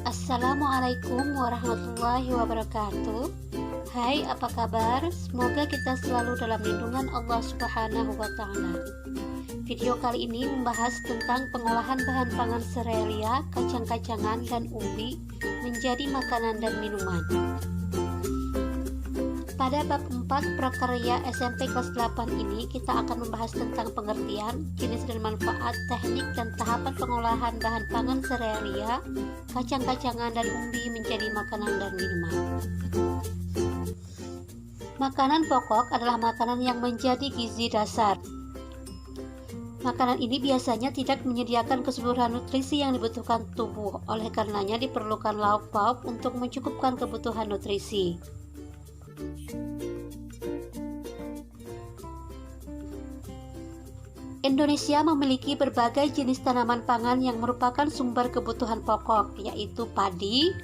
Assalamualaikum warahmatullahi wabarakatuh. Hai, apa kabar? Semoga kita selalu dalam lindungan Allah Subhanahu wa Ta'ala. Video kali ini membahas tentang pengolahan bahan pangan serealia, kacang-kacangan, dan umbi menjadi makanan dan minuman. Pada bab 4 prakarya SMP kelas 8 ini kita akan membahas tentang pengertian, jenis dan manfaat, teknik dan tahapan pengolahan bahan pangan serealia, kacang-kacangan dan umbi menjadi makanan dan minuman. Makanan pokok adalah makanan yang menjadi gizi dasar. Makanan ini biasanya tidak menyediakan keseluruhan nutrisi yang dibutuhkan tubuh, oleh karenanya diperlukan lauk pauk untuk mencukupkan kebutuhan nutrisi. Indonesia memiliki berbagai jenis tanaman pangan yang merupakan sumber kebutuhan pokok, yaitu padi,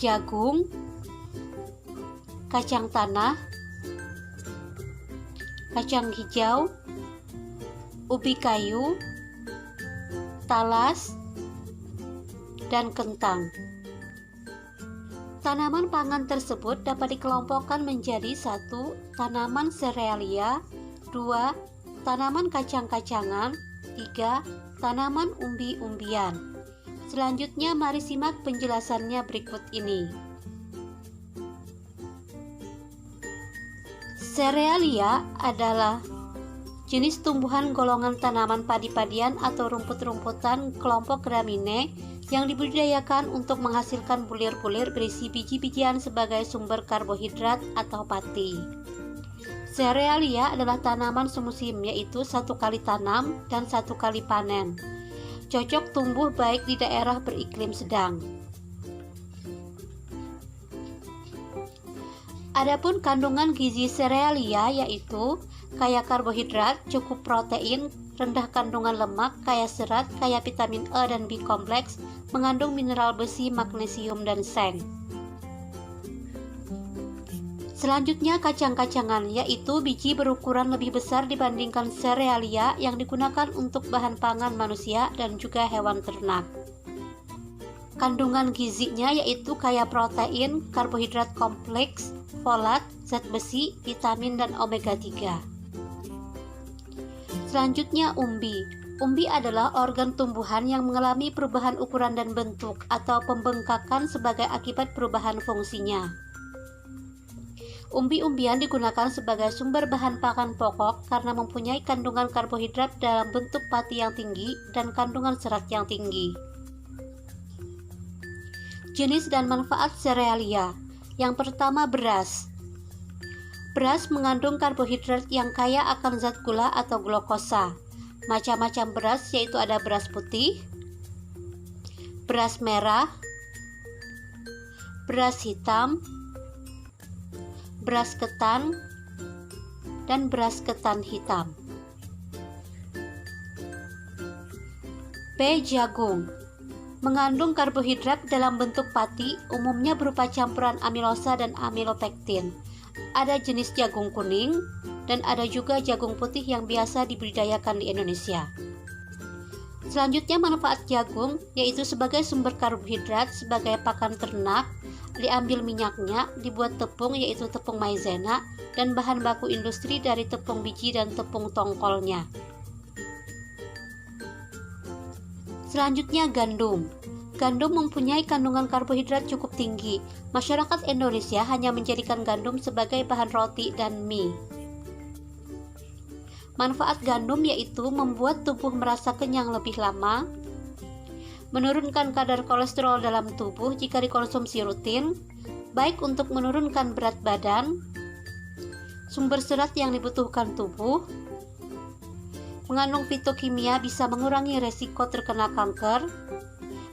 jagung, kacang tanah, kacang hijau, ubi kayu, talas, dan kentang. Tanaman pangan tersebut dapat dikelompokkan menjadi 1. Tanaman serealia, 2. Tanaman kacang-kacangan, 3. Tanaman umbi-umbian. Selanjutnya mari simak penjelasannya berikut ini. Serealia adalah jenis tumbuhan golongan tanaman padi-padian atau rumput-rumputan kelompok Gramineae yang dibudidayakan untuk menghasilkan bulir-bulir berisi biji-bijian sebagai sumber karbohidrat atau pati. Serealia adalah tanaman semusim, yaitu 1 kali tanam dan 1 kali panen. Cocok tumbuh baik di daerah beriklim sedang. Adapun kandungan gizi serealia yaitu kaya karbohidrat, cukup protein, rendah kandungan lemak, kaya serat, kaya vitamin E dan B kompleks, mengandung mineral besi, magnesium, dan seng. Selanjutnya kacang-kacangan, yaitu biji berukuran lebih besar dibandingkan serealia yang digunakan untuk bahan pangan manusia dan juga hewan ternak. Kandungan gizinya yaitu kaya protein, karbohidrat kompleks, folat, zat besi, vitamin, dan omega 3. Selanjutnya umbi. Umbi adalah organ tumbuhan yang mengalami perubahan ukuran dan bentuk atau pembengkakan sebagai akibat perubahan fungsinya. Umbi-umbian digunakan sebagai sumber bahan pangan pokok karena mempunyai kandungan karbohidrat dalam bentuk pati yang tinggi dan kandungan serat yang tinggi. Jenis dan manfaat serealia. Yang pertama, beras. Beras mengandung karbohidrat yang kaya akan zat gula atau glukosa. Macam-macam beras yaitu ada beras putih, beras merah, beras hitam, beras ketan, dan beras ketan hitam. B. Jagung. Mengandung karbohidrat dalam bentuk pati, umumnya berupa campuran amilosa dan amilopektin. Ada jenis jagung kuning dan ada juga jagung putih yang biasa dibudidayakan di Indonesia. Selanjutnya manfaat jagung yaitu sebagai sumber karbohidrat, sebagai pakan ternak, diambil minyaknya, dibuat tepung yaitu tepung maizena, dan bahan baku industri dari tepung biji dan tepung tongkolnya. Selanjutnya gandum. Gandum mempunyai kandungan karbohidrat cukup tinggi. Masyarakat Indonesia hanya menjadikan gandum sebagai bahan roti dan mie. Manfaat gandum yaitu membuat tubuh merasa kenyang lebih lama, menurunkan kadar kolesterol dalam tubuh jika dikonsumsi rutin, baik untuk menurunkan berat badan, sumber serat yang dibutuhkan tubuh, mengandung fitokimia bisa mengurangi resiko terkena kanker.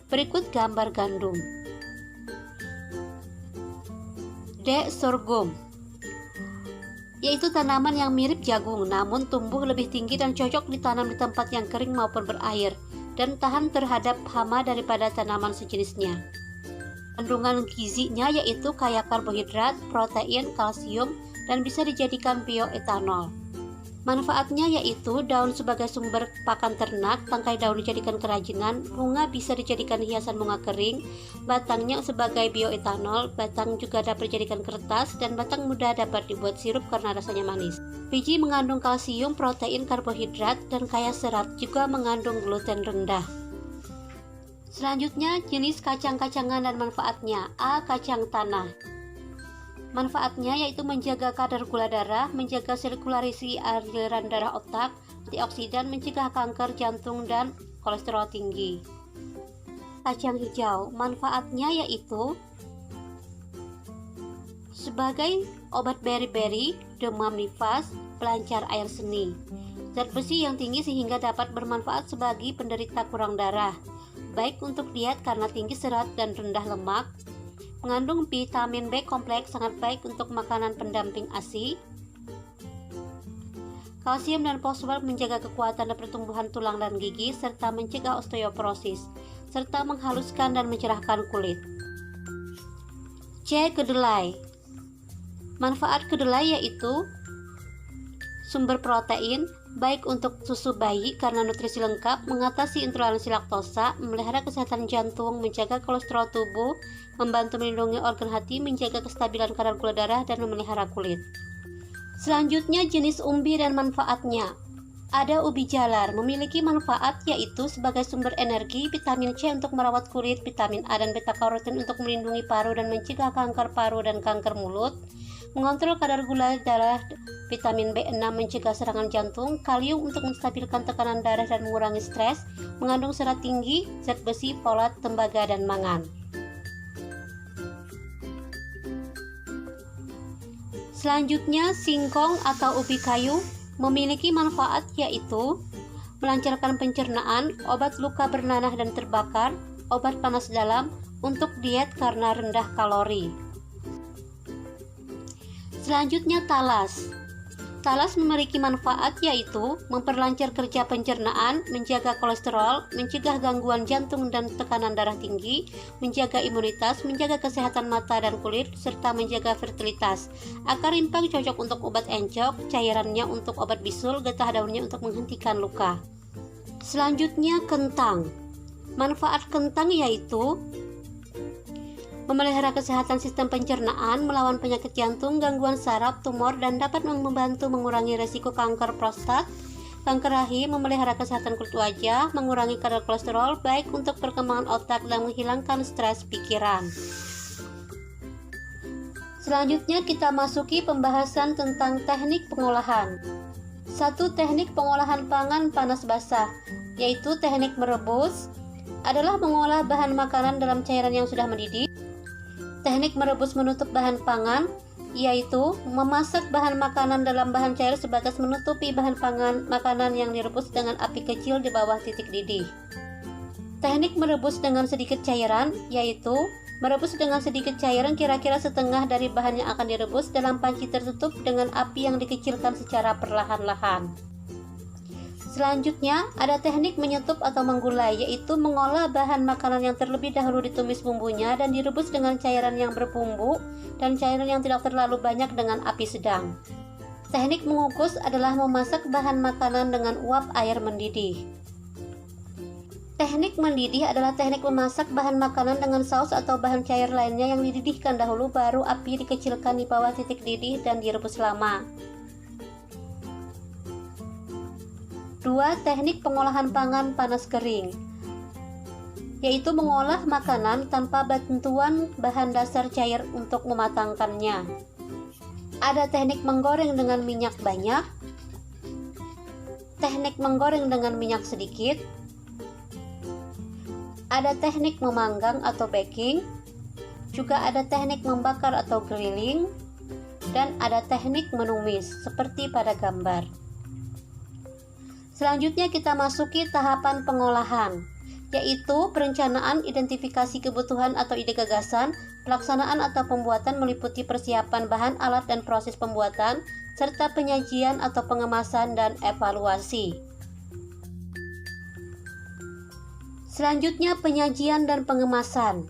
Berikut gambar gandum. D. Sorghum, yaitu tanaman yang mirip jagung namun tumbuh lebih tinggi dan cocok ditanam di tempat yang kering maupun berair dan tahan terhadap hama daripada tanaman sejenisnya. Kandungan gizinya yaitu kaya karbohidrat, protein, kalsium, dan bisa dijadikan bioetanol. Manfaatnya yaitu daun sebagai sumber pakan ternak, tangkai daun dijadikan kerajinan, bunga bisa dijadikan hiasan bunga kering, batangnya sebagai bioetanol, batang juga dapat dijadikan kertas, dan batang muda dapat dibuat sirup karena rasanya manis. Biji mengandung kalsium, protein, karbohidrat, dan kaya serat, juga mengandung gluten rendah. Selanjutnya, jenis kacang-kacangan dan manfaatnya. A. Kacang tanah. Manfaatnya yaitu menjaga kadar gula darah, menjaga sirkulasi aliran darah otak, antioksidan, mencegah kanker jantung dan kolesterol tinggi. Kacang hijau, manfaatnya yaitu sebagai obat beri-beri, demam nifas, pelancar air seni. Zat besi yang tinggi sehingga dapat bermanfaat sebagai penderita kurang darah, baik untuk diet karena tinggi serat dan rendah lemak. Mengandung vitamin B kompleks, sangat baik untuk makanan pendamping ASI. Kalsium dan fosfor menjaga kekuatan dan pertumbuhan tulang dan gigi, serta mencegah osteoporosis, serta menghaluskan dan mencerahkan kulit. C. Kedelai. Manfaat kedelai yaitu sumber protein, baik untuk susu bayi karena nutrisi lengkap, mengatasi intoleransi laktosa, memelihara kesehatan jantung, menjaga kolesterol tubuh, membantu melindungi organ hati, menjaga kestabilan kadar gula darah, dan memelihara kulit. Selanjutnya, jenis umbi dan manfaatnya. Ada ubi jalar, memiliki manfaat yaitu sebagai sumber energi, vitamin C untuk merawat kulit, vitamin A dan beta-karotin untuk melindungi paru dan mencegah kanker paru dan kanker mulut, mengontrol kadar gula darah, vitamin B6 mencegah serangan jantung, kalium untuk menstabilkan tekanan darah dan mengurangi stres, mengandung serat tinggi, zat besi, folat, tembaga, dan mangan. Selanjutnya, singkong atau ubi kayu memiliki manfaat yaitu melancarkan pencernaan, obat luka bernanah dan terbakar, obat panas dalam, untuk diet karena rendah kalori. Selanjutnya, talas. Talas memiliki manfaat yaitu memperlancar kerja pencernaan, menjaga kolesterol, mencegah gangguan jantung dan tekanan darah tinggi, menjaga imunitas, menjaga kesehatan mata dan kulit, serta menjaga fertilitas. Akar rimpang cocok untuk obat encok, cairannya untuk obat bisul, getah daunnya untuk menghentikan luka. Selanjutnya, kentang. Manfaat kentang yaitu memelihara kesehatan sistem pencernaan, melawan penyakit jantung, gangguan saraf, tumor, dan dapat membantu mengurangi resiko kanker prostat, kanker rahim, memelihara kesehatan kulit wajah, mengurangi kadar kolesterol, baik untuk perkembangan otak dan menghilangkan stres pikiran. Selanjutnya kita masuki pembahasan tentang teknik pengolahan. 1. Teknik pengolahan pangan panas basah, yaitu teknik merebus, adalah mengolah bahan makanan dalam cairan yang sudah mendidih. Teknik merebus menutup bahan pangan, yaitu memasak bahan makanan dalam bahan cair sebatas menutupi bahan makanan yang direbus dengan api kecil di bawah titik didih. Teknik merebus dengan sedikit cairan, yaitu merebus dengan sedikit cairan kira-kira setengah dari bahan yang akan direbus dalam panci tertutup dengan api yang dikecilkan secara perlahan-lahan. Selanjutnya, ada teknik menyetup atau menggulai, yaitu mengolah bahan makanan yang terlebih dahulu ditumis bumbunya dan direbus dengan cairan yang berbumbu dan cairan yang tidak terlalu banyak dengan api sedang. Teknik mengukus adalah memasak bahan makanan dengan uap air mendidih. Teknik mendidih adalah teknik memasak bahan makanan dengan saus atau bahan cair lainnya yang dididihkan dahulu, baru api dikecilkan di bawah titik didih dan direbus lama. 2. Teknik pengolahan pangan panas kering, yaitu mengolah makanan tanpa bantuan bahan dasar cair untuk mematangkannya. Ada teknik menggoreng dengan minyak banyak, teknik menggoreng dengan minyak sedikit, ada teknik memanggang atau baking, juga ada teknik membakar atau grilling, dan ada teknik menumis seperti pada gambar. Selanjutnya kita masuki tahapan pengolahan, yaitu perencanaan, identifikasi kebutuhan atau ide gagasan, pelaksanaan atau pembuatan meliputi persiapan bahan, alat, dan proses pembuatan, serta penyajian atau pengemasan dan evaluasi. Selanjutnya, penyajian dan pengemasan.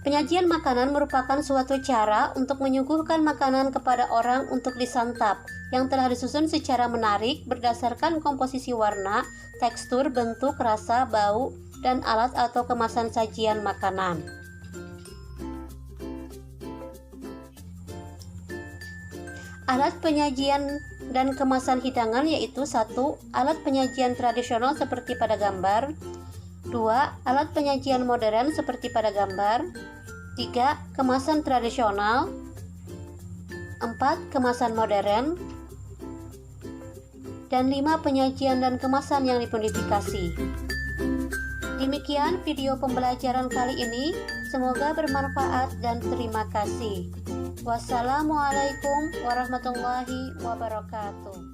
Penyajian makanan merupakan suatu cara untuk menyuguhkan makanan kepada orang untuk disantap, yang telah disusun secara menarik berdasarkan komposisi warna, tekstur, bentuk, rasa, bau, dan alat atau kemasan sajian makanan. Alat penyajian dan kemasan hidangan yaitu 1. Alat penyajian tradisional seperti pada gambar. 2. Alat penyajian modern seperti pada gambar. 3. Kemasan tradisional. 4. Kemasan modern. Dan 5. Penyajian dan kemasan yang dimodifikasi. Demikian video pembelajaran kali ini. Semoga bermanfaat dan terima kasih. Wassalamualaikum warahmatullahi wabarakatuh.